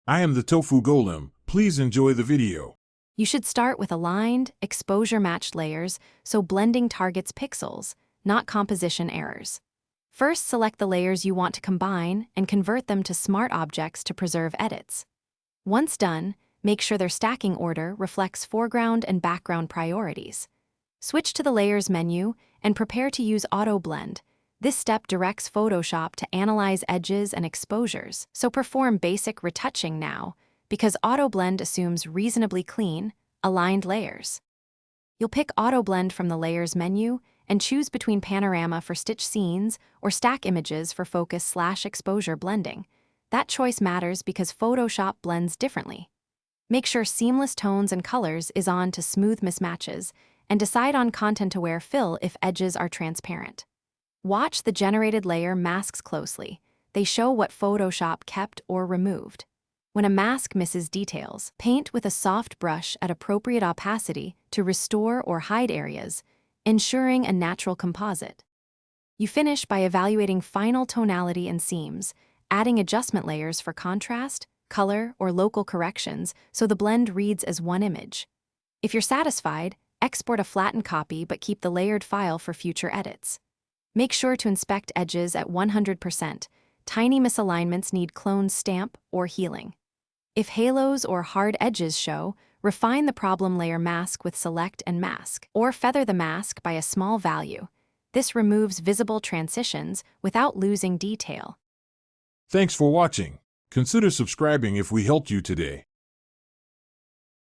I am the Tofu Golem. Please enjoy the video. You should start with aligned, exposure-matched layers so blending targets pixels, not composition errors. First, select the layers you want to combine and convert them to smart objects to preserve edits. Once done, make sure their stacking order reflects foreground and background priorities. Switch to the Layers menu and prepare to use Auto Blend. This step directs Photoshop to analyze edges and exposures, so perform basic retouching now, because Auto Blend assumes reasonably clean, aligned layers. You'll pick Auto Blend from the Layers menu and choose between Panorama for stitch scenes or Stack Images for focus/exposure blending. That choice matters because Photoshop blends differently. Make sure Seamless Tones and Colors is on to smooth mismatches, and decide on Content-Aware Fill if edges are transparent. Watch the generated layer masks closely. They show what Photoshop kept or removed. When a mask misses details, paint with a soft brush at appropriate opacity to restore or hide areas, ensuring a natural composite. You finish by evaluating final tonality and seams, adding adjustment layers for contrast, color, or local corrections so the blend reads as one image. If you're satisfied, export a flattened copy but keep the layered file for future edits. Make sure to inspect edges at 100%. Tiny misalignments need clone stamp or healing. If halos or hard edges show, refine the problem layer mask with Select and Mask, or feather the mask by a small value. This removes visible transitions without losing detail. Thanks for watching. Consider subscribing if we helped you today.